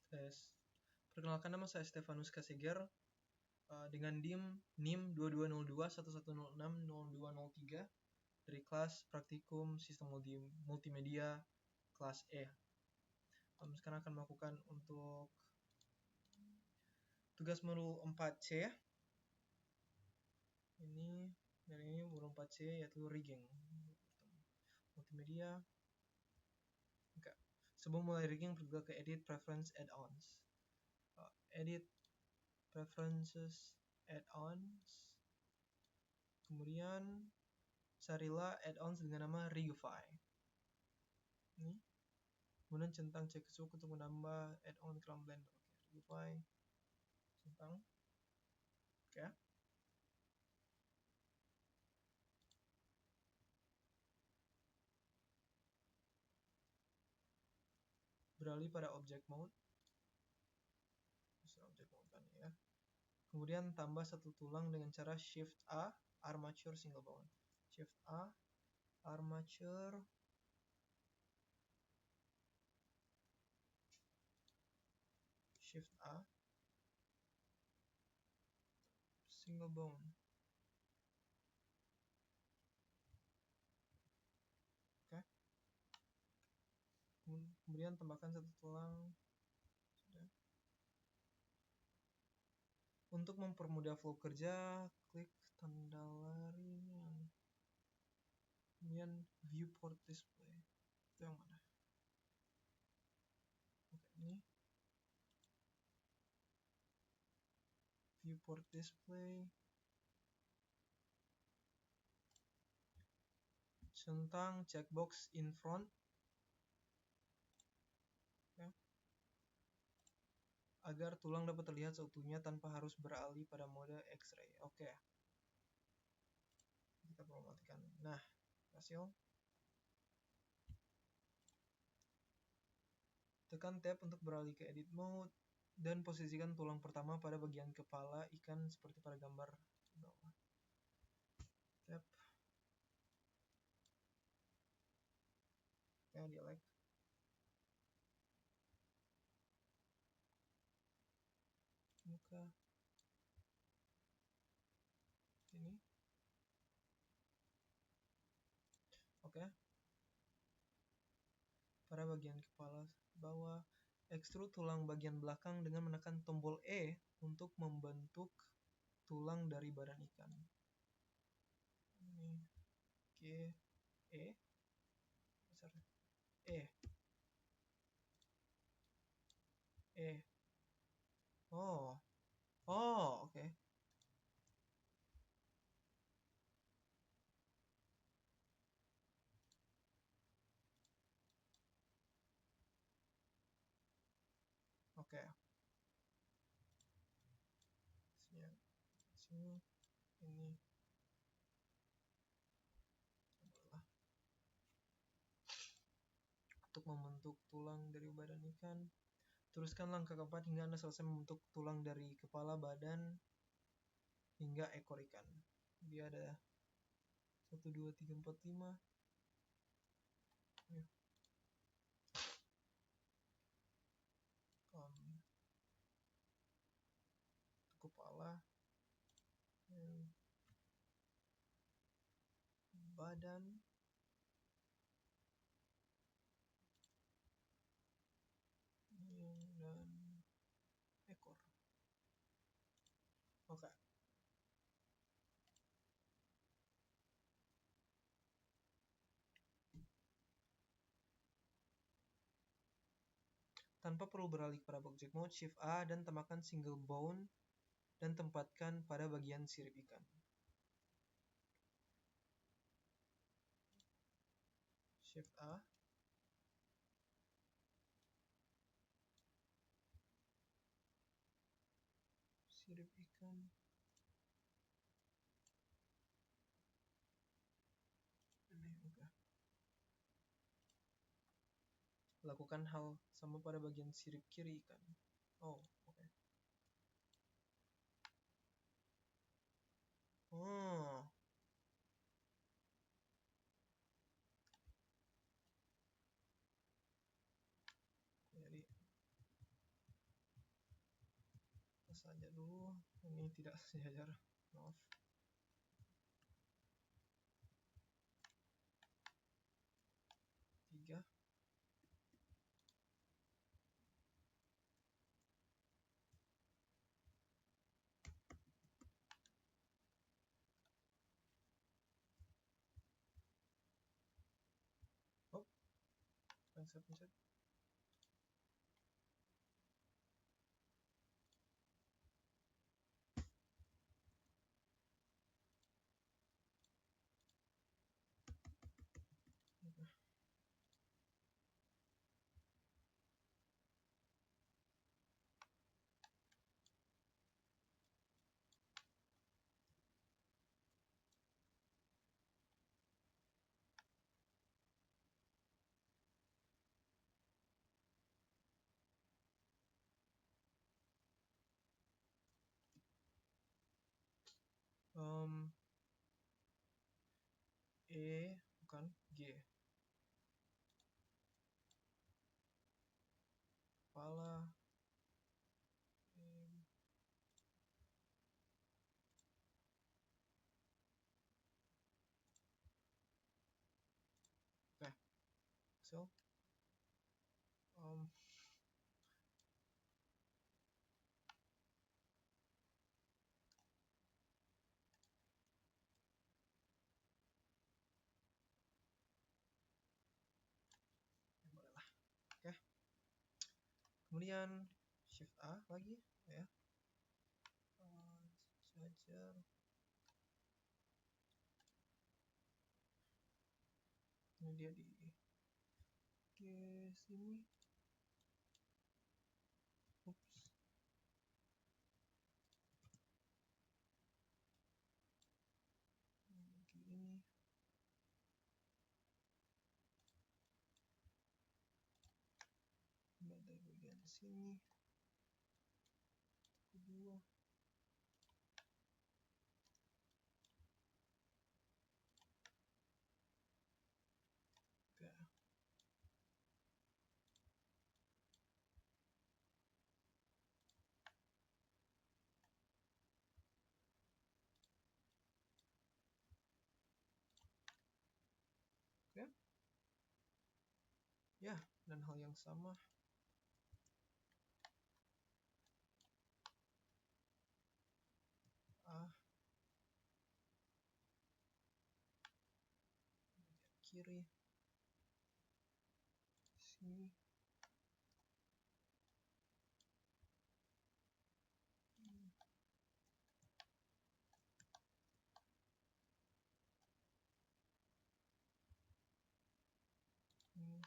Perkenalkan, nama saya Stefanus Kaseger dengan NIM 220211060203 dari kelas Praktikum Sistem Multimedia kelas E. Sekarang akan melakukan untuk tugas modul 4C. Ini modul 4C yaitu rigging multimedia. Oke. Sebelum mulai rigging, pergi ke edit preference add-ons. Edit preferences add-ons. Kemudian carilah add-ons dengan nama Rigify. Ini. Kemudian centang cek suku untuk menambah add-on ke dalam Blender. Oke, Rigify. Centang. Oke. Beralih pada object mode. Object mode kan ya. Kemudian tambah satu tulang dengan cara Shift A, Armature Single Bone. Shift A, Armature Shift A, Single Bone. Oke. Kemudian tambahkan satu tulang. Sudah. Untuk mempermudah flow kerja, klik tanda lari. Kemudian viewport display. Itu yang mana? Oke, ini. Viewport display. Centang checkbox in front. Oke. Agar tulang dapat terlihat seutuhnya tanpa harus beralih pada mode X-ray. Oke. Kita perlu matikan. Nah, hasil. Tekan tab untuk beralih ke edit mode dan posisikan tulang pertama pada bagian kepala ikan seperti pada gambar bawah. Tab. Ya, dia like. Muka. Ini. Oke. Pada bagian kepala bawah, extrude tulang bagian belakang dengan menekan tombol E untuk membentuk tulang dari badan ikan. Ini G, E, besar, E, E. Oh, oh, oke. Oke. Sini, ini. Untuk membentuk tulang dari badan ikan, teruskan langkah keempat hingga Anda selesai membentuk tulang dari kepala, badan, hingga ekor ikan. Dia ada 1, 2, 3, 4, 5. Ya. Kepala, badan, dan ekor. Oke. Tanpa perlu beralih pada object mode, Shift A dan tambahkan single bone dan tempatkan pada bagian sirip ikan. Shift A. Sirip ikan. Ini oke. Lakukan hal sama pada bagian sirip kiri ikan. Oh, oke. Oh. Jadi saja dulu, ini tidak sejajar, maaf. Tiga. Oh, yang saya pencet. Bukan G. Kepala. Oke. So. Bolehlah. Oke. Kemudian Shift A lagi, ya. Sejajar. Ini dia di sini. Ups. Ini. Ada bagian sini. Kedua. Oke. Oke. Ya, dan hal yang sama. A. Kiri. Sini. Ini.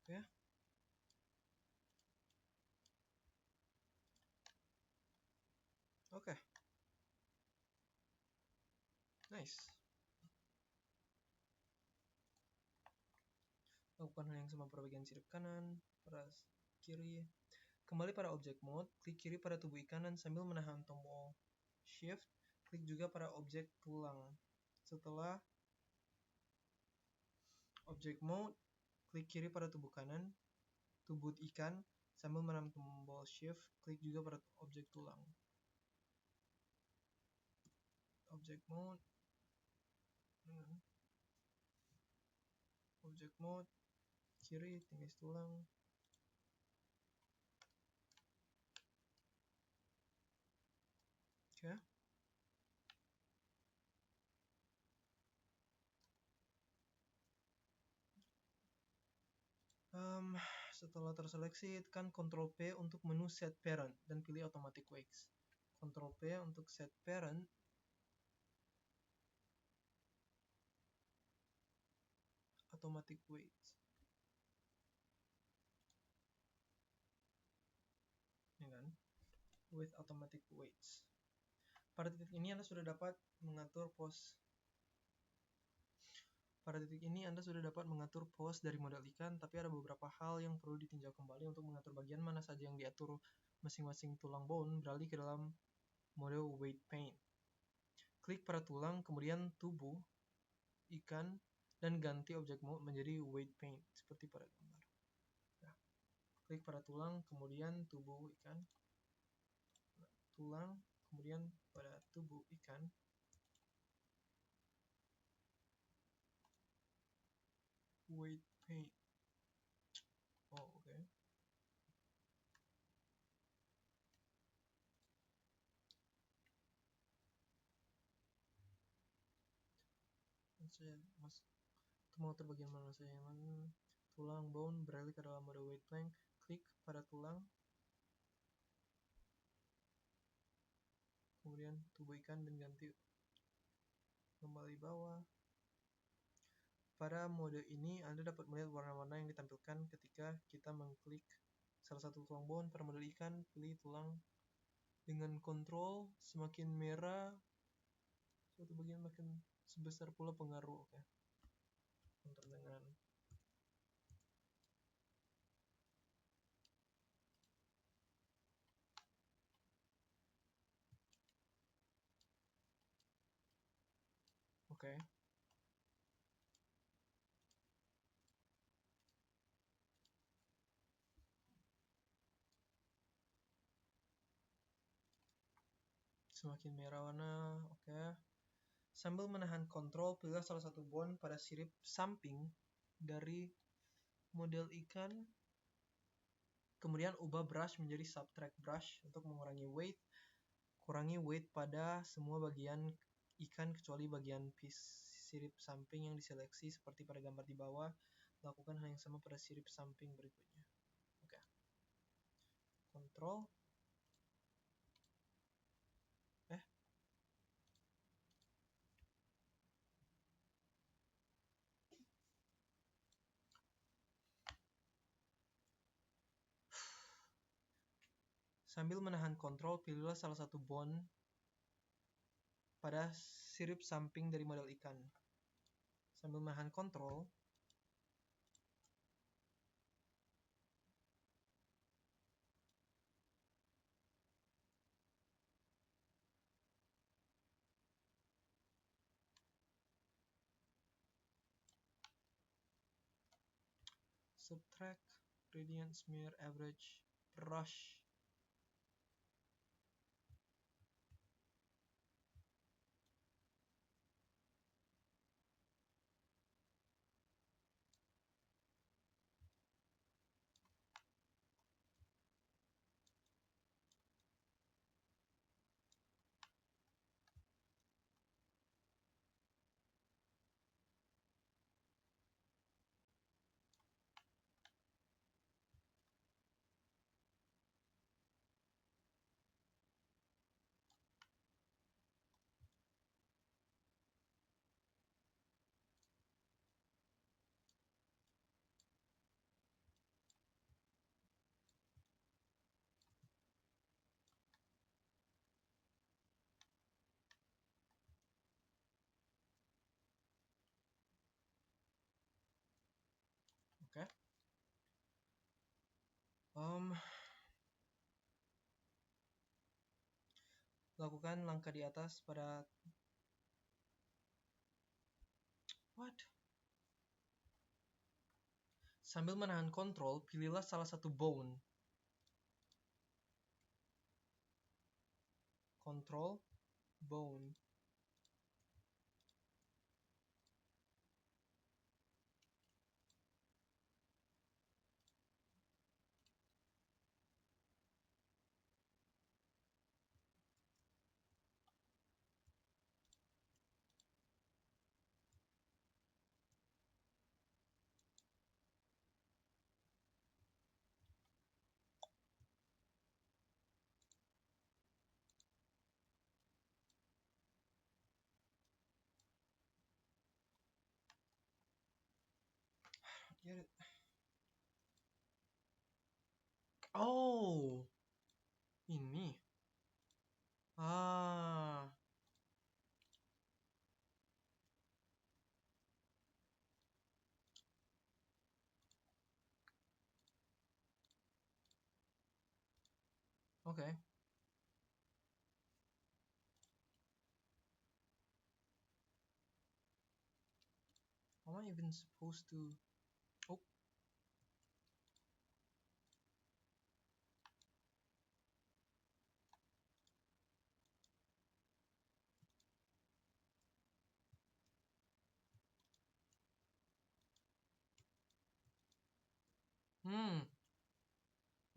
Oke. Oke. Nice. Lakukan hal yang sama pada bagian sirip kanan, pada kiri. Kembali pada objek mode, klik kiri pada tubuh kanan sambil menahan tombol Shift. Klik juga pada objek tulang. Setelah objek mode, klik kiri pada tubuh kanan, tubuh ikan sambil menahan tombol Shift. Klik juga pada objek tulang. Objek mode. Objek mode. Kiri, tinggal tulang. Oke. Setelah terseleksi, tekan Ctrl P untuk menu Set Parent dan pilih Automatic Wax. Ctrl P untuk set parent. Automatic weight. Ya kan? With automatic weights. Pada titik ini Anda sudah dapat mengatur pose. Pada titik ini Anda sudah dapat mengatur pose dari model ikan, tapi ada beberapa hal yang perlu ditinjau kembali untuk mengatur bagian mana saja yang diatur masing-masing tulang bone beralih ke dalam mode weight pane. Klik pada tulang, kemudian tubuh ikan, dan ganti objek mode menjadi weight pane, seperti pada gambar. Nah, klik pada tulang, kemudian tubuh ikan, tulang, kemudian pada tubuh ikan, weight pane. Oh, oke. Saya mengatur bagian mana saja yang tulang bone beralih ke dalam mode weight plank. Klik pada tulang, kemudian tubuh ikan, dan ganti kembali bawah. Pada mode ini Anda dapat melihat warna-warna yang ditampilkan ketika kita mengklik salah satu tulang bone. Pada mode ikan, pilih tulang dengan kontrol. Semakin merah suatu bagian, makin sebesar pula pengaruh. Oke. Untuk dengan oke. Semakin merah warna. Oke. Sambil menahan kontrol, pilih salah satu bone pada sirip samping dari model ikan. Kemudian ubah brush menjadi subtract brush untuk mengurangi weight. Kurangi weight pada semua bagian ikan kecuali bagian sirip samping yang diseleksi seperti pada gambar di bawah. Lakukan hal yang sama pada sirip samping berikutnya. Oke. Kontrol. Sambil menahan kontrol, pilihlah salah satu bone pada sirip samping dari model ikan. Sambil menahan kontrol, subtract, gradient, smear, average, brush. Oke. Lakukan langkah di atas pada Sambil menahan kontrol, pilihlah salah satu bone. Kontrol, bone. get it. Oh, ini. Ah, okay. How am I even supposed to? Oh,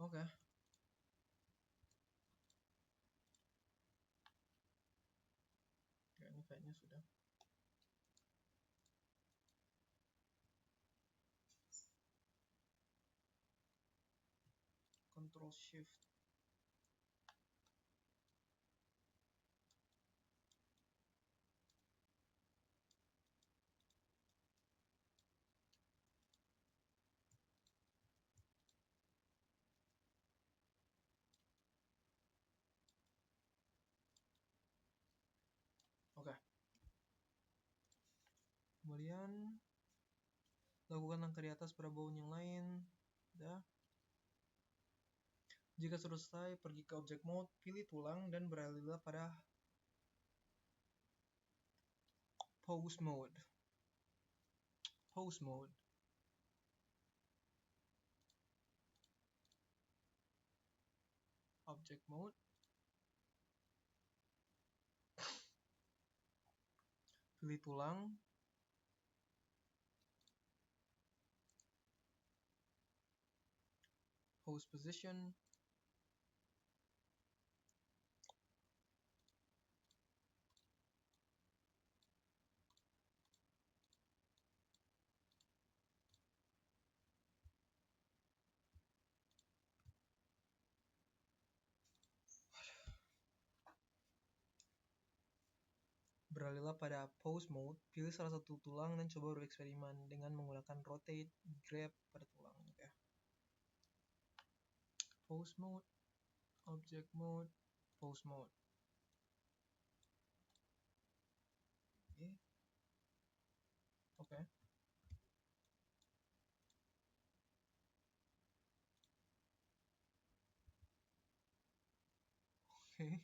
okay. Ya, ini kayaknya sudah. Control Shift. Oke. Kemudian lakukan langkah di atas pada bawah yang lain. Udah. Jika selesai, pergi ke Object Mode, pilih tulang dan beralihlah pada Pose Mode. Pose Mode. Object Mode. Pilih tulang. Pose Position. Beralihlah pada Pose Mode, pilih salah satu tulang dan coba bereksperimen dengan menggunakan Rotate, Grab pada tulang. Okay. Pose Mode, Object Mode, Pose Mode. Okay. Okay. Okay.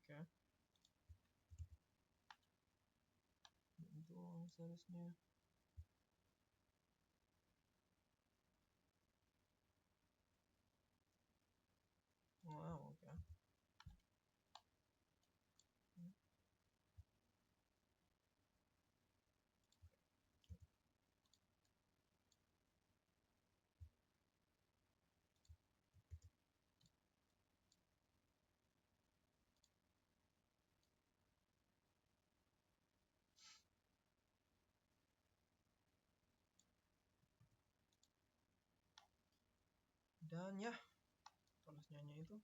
Okay. Itu seharusnya. Wow, okay. Dan ya, tulisannya itu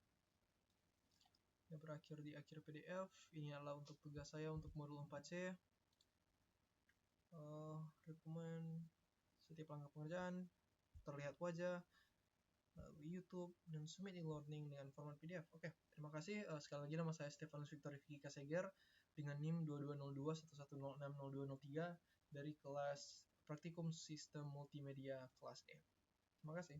ya berakhir di akhir PDF. Ini adalah untuk tugas saya untuk modul 4C. Rekomen setiap langkah pengerjaan, terlihat wajah, lalu YouTube, dan submit e-learning dengan format PDF. Oke, terima kasih. Sekali lagi nama saya Stefanus Victor Rifki Kaseger dengan NIM 220211060203 dari kelas Praktikum Sistem Multimedia kelas E. Terima kasih.